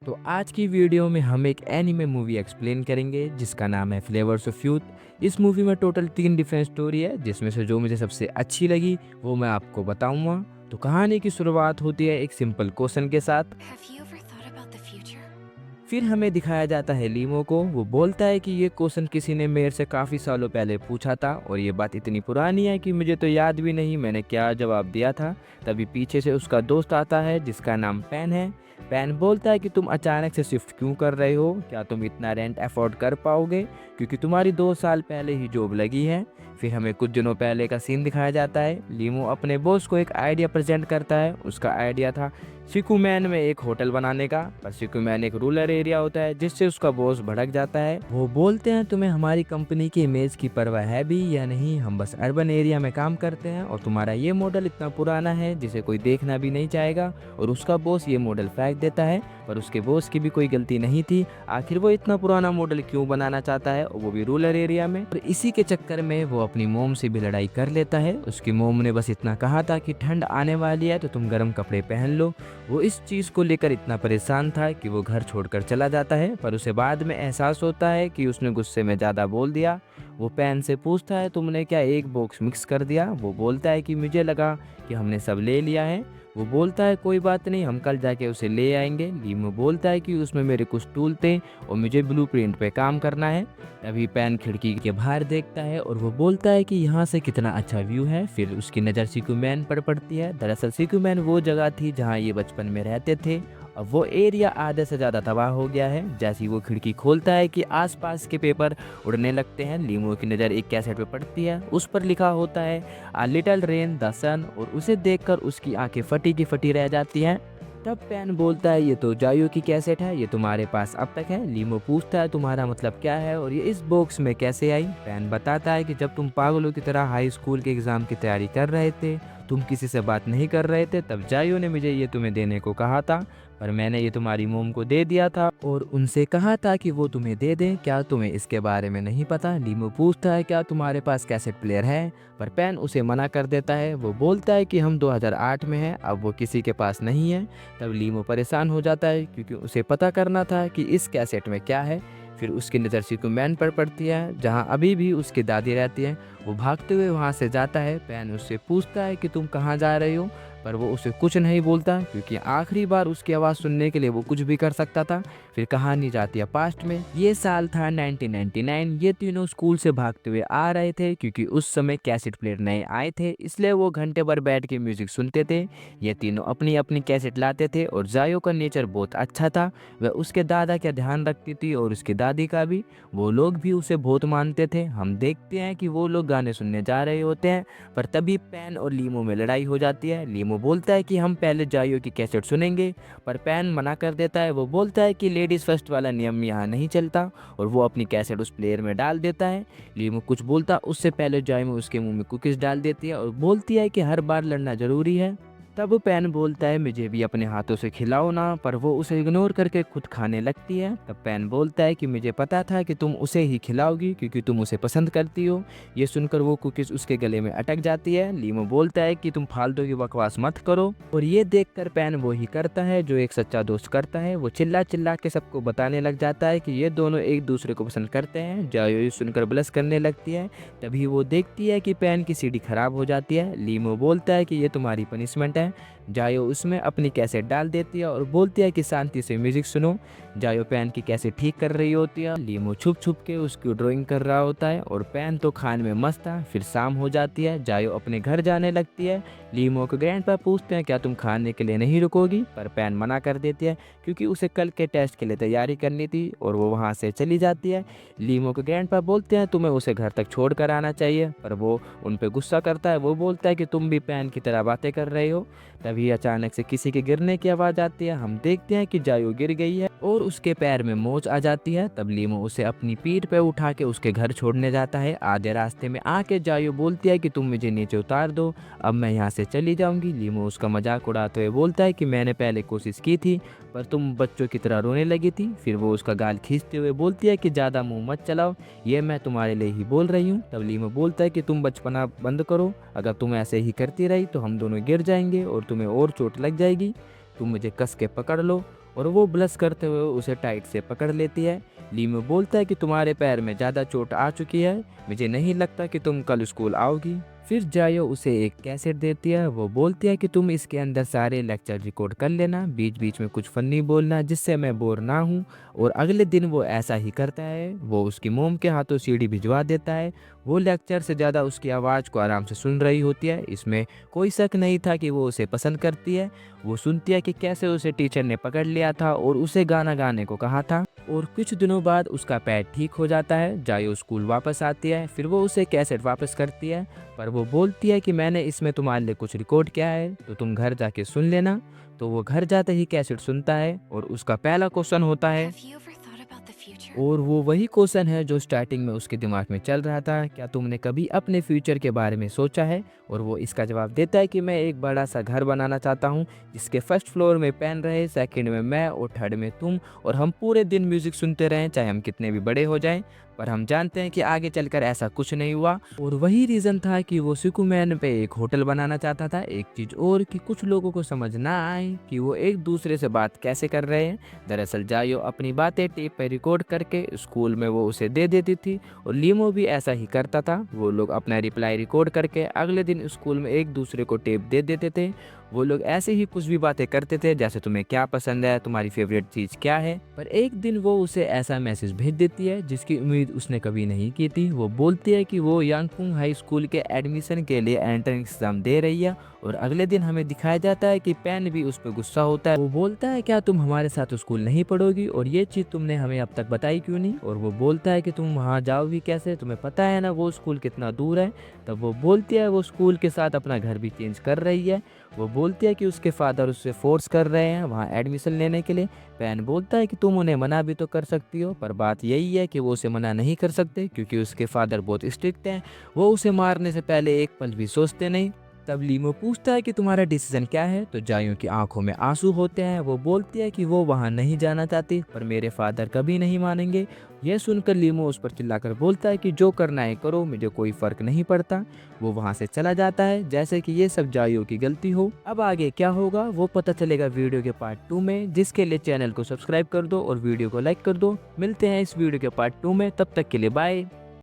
तो आज की वीडियो में हम एक एनिमे मूवी एक्सप्लेन करेंगे जिसका नाम है फ्लेवर्स ऑफ यूथ। इस मूवी में टोटल 3 डिफरेंट स्टोरी है, जिसमें से जो मुझे सबसे अच्छी लगी वो मैं आपको बताऊंगा। तो कहानी की शुरुआत होती है एक सिंपल क्वेश्चन के साथ। Have you ever thought about the future? फिर हमें दिखाया जाता है लीमो को। वो बोलता है कि ये क्वेश्चन किसी ने मेरे से काफ़ी सालों पहले पूछा था और ये बात इतनी पुरानी है कि मुझे तो याद भी नहीं मैंने क्या जवाब दिया था। तभी पीछे से उसका दोस्त आता है जिसका नाम पैन है। पैन बोलता है कि तुम अचानक से शिफ्ट क्यों कर रहे हो, क्या तुम इतना रेंट अफोर्ड कर पाओगे, क्योंकि तुम्हारी 2 साल पहले ही जॉब लगी है। फिर हमें कुछ दिनों पहले का सीन दिखाया जाता है। लीमो अपने बॉस को एक आइडिया प्रेजेंट करता है। उसका आइडिया था शिकुमैन में एक होटल बनाने का, पर शिकुमैन एक रूरल एरिया होता है जिससे उसका बॉस भड़क जाता है। वो बोलते हैं तुम्हें हमारी कंपनी की इमेज की परवाह है भी या नहीं, हम बस अर्बन एरिया में काम करते हैं और तुम्हारा ये मॉडल इतना पुराना है जिसे कोई देखना भी नहीं चाहेगा। और उसका बॉस ये मॉडल फेंक देता है, पर उसके बॉस की भी कोई गलती नहीं थी। आखिर वो इतना पुराना मॉडल क्यों बनाना चाहता है, और वो भी रूरल एरिया में। और इसी के चक्कर में वो अपनी मोम से भी लड़ाई कर लेता है। उसकी मोम ने बस इतना कहा था कि ठंड आने वाली है तो तुम गर्म कपड़े पहन लो। वो इस चीज़ को लेकर इतना परेशान था कि वो घर छोड़कर चला जाता है, पर उसे बाद में एहसास होता है कि उसने गुस्से में ज़्यादा बोल दिया। वो पैन से पूछता है तुमने क्या एक बॉक्स मिक्स कर दिया। वो बोलता है कि मुझे लगा कि हमने सब ले लिया है। वो बोलता है कोई बात नहीं, हम कल जाके उसे ले आएंगे। लीमो बोलता है कि उसमें मेरे कुछ टूल थे और मुझे ब्लूप्रिंट पे काम करना है। तभी पैन खिड़की के बाहर देखता है और वो बोलता है कि यहाँ से कितना अच्छा व्यू है। फिर उसकी नज़र सिकुमैन पर पड़ती है। दरअसल सिकुमैन वो जगह थी जहाँ ये बचपन में रहते थे। अब वो एरिया आधे से ज़्यादा तबाह हो गया है। जैसे ही वो खिड़की खोलता है कि आसपास के पेपर उड़ने लगते हैं। लीमो की नज़र एक कैसेट पे पड़ती है। उस पर लिखा होता है आ लिटिल रेन द सन, और उसे देखकर उसकी आंखें फटी की फटी रह जाती हैं। तब पैन बोलता है ये तो जायो की कैसेट है, ये तुम्हारे पास अब तक है। लीमो पूछता है तुम्हारा मतलब क्या है और ये इस बॉक्स में कैसे आई। पैन बताता है कि जब तुम पागलों की तरह हाई स्कूल के एग्ज़ाम की तैयारी कर रहे थे, तुम किसी से बात नहीं कर रहे थे, तब जायो ने मुझे ये तुम्हें देने को कहा था, पर मैंने ये तुम्हारी मोम को दे दिया था और उनसे कहा था कि वो तुम्हें दे दें। क्या तुम्हें इसके बारे में नहीं पता? लीमो पूछता है क्या तुम्हारे पास कैसेट प्लेयर है, पर पैन उसे मना कर देता है। वो बोलता है कि हम 2008 में हैं, अब वो किसी के पास नहीं है। तब लीमो परेशान हो जाता है क्योंकि उसे पता करना था कि इस कैसेट में क्या है। फिर उसकी नज़र सिकुमैन पर पड़ती है जहां अभी भी उसकी दादी रहती है। वो भागते हुए वहां से जाता है। पैन उससे पूछता है कि तुम कहाँ जा रहे हो, पर वो उसे कुछ नहीं बोलता क्योंकि आखिरी बार उसकी आवाज़ सुनने के लिए वो कुछ भी कर सकता था। फिर कहानी जाती है पास्ट में। ये साल था 1999। ये तीनों स्कूल से भागते हुए आ रहे थे क्योंकि उस समय कैसेट प्लेयर नए आए थे, इसलिए वो घंटे भर बैठ के म्यूज़िक सुनते थे। ये तीनों अपनी अपनी कैसेट लाते थे और जायो का नेचर बहुत अच्छा था। वह उसके दादा का ध्यान रखती थी और उसकी दादी का भी। वो लोग भी उसे बहुत मानते थे। हम देखते हैं कि वो लोग गाने सुनने जा रहे होते हैं, पर तभी पैन और लीमो में लड़ाई हो जाती है। लीमो बोलता है कि हम पहले जायो की कैसेट सुनेंगे, पर पैन मना कर देता है। वो बोलता है कि लेडीज़ फर्स्ट वाला नियम यहाँ नहीं चलता, और वो अपनी कैसेट उस प्लेयर में डाल देता है। लीमो कुछ बोलता उससे पहले जायो उसके मुंह में कुकीज़ डाल देती है और बोलती है कि हर बार लड़ना ज़रूरी है। तब पैन बोलता है मुझे भी अपने हाथों से खिलाओ ना, पर वो उसे इग्नोर करके खुद खाने लगती है। तब पैन बोलता है कि मुझे पता था कि तुम उसे ही खिलाओगी क्योंकि तुम उसे पसंद करती हो। ये सुनकर वो कुकीज़ उसके गले में अटक जाती है। लीमो बोलता है कि तुम फालतू की बकवास मत करो, और ये देखकर पैन वो ही करता है जो एक सच्चा दोस्त करता है। वो चिल्ला चिल्ला के सबको बताने लग जाता है कि ये दोनों एक दूसरे को पसंद करते हैं। जायो ये सुनकर ब्लश करने लगती है। तभी वो देखती है कि पैन की सीढ़ी खराब हो जाती है। लीमो बोलता है कि ये तुम्हारी पनिशमेंट है। जायो उसमें अपनी कैसेट डाल देती है और बोलती है कि शांति से म्यूजिक सुनो। जायो पैन की कैसेट ठीक कर रही होती है। लीमो छुप छुप के उसकी ड्राइंग कर रहा होता है और पैन तो खाने में मस्त था। फिर शाम हो जाती है। जायो अपने घर जाने लगती है। लीमो के ग्रैंडपा पूछते हैं क्या तुम खाने के लिए नहीं रुकोगी, पर पैन मना कर देती है क्योंकि उसे कल के टेस्ट के लिए तैयारी करनी थी, और वो वहाँ से चली जाती है। लीमो के ग्रैंडपा बोलते हैं तुम्हें उसे घर तक छोड़ कर आना चाहिए, पर वो उन पर गुस्सा करता है। वो बोलता है कि तुम भी पैन की तरह बातें कर रहे हो। तभी अचानक से किसी के गिरने की आवाज़ आती है। हम देखते हैं कि जायो गिर गई है और उसके पैर में मोच आ जाती है। तब लीमो उसे अपनी पीठ पे उठा के उसके घर छोड़ने जाता है। आधे रास्ते में आके जायो बोलती है कि तुम मुझे नीचे उतार दो, अब मैं यहाँ से चली जाऊंगी। लीमो उसका मजाक उड़ाते हुए बोलता है कि मैंने पहले कोशिश की थी, पर तुम बच्चों की तरह रोने लगी थी। फिर वो उसका गाल खींचते हुए बोलती है कि ज़्यादा मुंह मत चलाओ, ये मैं तुम्हारे लिए ही बोल रही हूँ। तब लीमो बोलता है कि तुम बचपना बंद करो, अगर तुम ऐसे ही करती रही तो हम दोनों गिर जाएंगे और तुम्हें और चोट लग जाएगी। तुम मुझे कस के पकड़ लो। और वो ब्लश करते हुए उसे टाइट से पकड़ लेती है। लीमो बोलता है कि तुम्हारे पैर में ज़्यादा चोट आ चुकी है, मुझे नहीं लगता कि तुम कल स्कूल आओगी। फिर जायो उसे एक कैसेट देती है, वो बोलती है कि तुम इसके अंदर सारे लेक्चर रिकॉर्ड कर लेना, बीच बीच में कुछ फनी बोलना जिससे मैं बोर ना हूँ। और अगले दिन वो ऐसा ही करता है, वो उसकी मोम के हाथों सीडी भिजवा देता है। वो लेक्चर से ज़्यादा उसकी आवाज़ को आराम से सुन रही होती है, इसमें कोई शक नहीं था कि वो उसे पसंद करती है। वो सुनती है कि कैसे उसे टीचर ने पकड़ लिया था और उसे गाना गाने को कहा था। और कुछ दिनों बाद उसका पैर ठीक हो जाता है। जायो स्कूल वापस आती है, फिर वो उसे कैसेट वापस करती है, पर वो बोलती है कि मैंने इसमें तुम्हारे लिए कुछ रिकॉर्ड किया है, तो तुम घर जाके सुन लेना। तो वो घर जाते ही कैसेट सुनता है और उसका पहला क्वेश्चन होता है, Have you ever thought about the future? और वो वही क्वेश्चन है जो स्टार्टिंग में उसके दिमाग में चल रहा था, क्या तुमने कभी अपने फ्यूचर के बारे में सोचा है। और वो इसका जवाब देता है कि मैं एक बड़ा सा घर बनाना चाहता हूँ, जिसके फर्स्ट फ्लोर में पेन रहे, सेकंड में मैं और थर्ड में तुम, और हम पूरे दिन म्यूजिक सुनते रहें, चाहे हम कितने भी बड़े हो जाएं। पर हम जानते हैं कि आगे चलकर ऐसा कुछ नहीं हुआ। और वही रीज़न था कि वो सुकुमैन पे एक होटल बनाना चाहता था। एक चीज़ और कि कुछ लोगों को समझ ना आए कि वो एक दूसरे से बात कैसे कर रहे हैं। दरअसल जायो अपनी बातें टेप पे रिकॉर्ड करके स्कूल में वो उसे दे देती थी, और लीमो भी ऐसा ही करता था। वो लोग अपना रिप्लाई रिकॉर्ड करके अगले दिन स्कूल में एक दूसरे को टेप दे देते थे। वो लोग ऐसे ही कुछ भी बातें करते थे, जैसे तुम्हें क्या पसंद है, तुम्हारी फेवरेट चीज़ क्या है। पर एक दिन वो उसे ऐसा मैसेज भेज देती है जिसकी उम्मीद उसने कभी नहीं की थी। वो बोलती है कि वो यांगपुंग हाई स्कूल के एडमिशन के लिए एंट्रेंस एग्जाम दे रही है। और अगले दिन हमें दिखाया जाता है कि पेन भी उस पर गुस्सा होता है। वो बोलता है, क्या तुम हमारे साथ स्कूल नहीं पढ़ोगी, और ये चीज़ तुमने हमें अब तक बताई क्यों नहीं। और वो बोलता है कि तुम वहाँ जाओगी कैसे, तुम्हें पता है ना वो स्कूल कितना दूर है। तब वो बोलती है वो स्कूल के साथ अपना घर भी चेंज कर रही है। वो बोलती है कि उसके फादर उससे फोर्स कर रहे हैं वहाँ एडमिशन लेने के लिए। पैन बोलता है कि तुम उन्हें मना भी तो कर सकती हो, पर बात यही है कि वो उसे मना नहीं कर सकते क्योंकि उसके फादर बहुत स्ट्रिक्ट हैं। वो उसे मारने से पहले एक पल भी सोचते नहीं। तब लीमो पूछता है कि तुम्हारा डिसीजन क्या है, तो जायो की आंखों में आंसू होते हैं। वो बोलती है कि वो वहाँ नहीं जाना चाहती, पर मेरे फादर कभी नहीं मानेंगे। यह सुनकर लीमो उस पर चिल्लाकर बोलता है कि जो करना है करो, मुझे कोई फर्क नहीं पड़ता। वो वहाँ से चला जाता है जैसे कि ये सब जायो की गलती हो। अब आगे क्या होगा वो पता चलेगा वीडियो के पार्ट 2 में, जिसके लिए चैनल को सब्सक्राइब कर दो और वीडियो को लाइक कर दो। मिलते हैं इस वीडियो के पार्ट 2 में, तब तक के लिए बाय।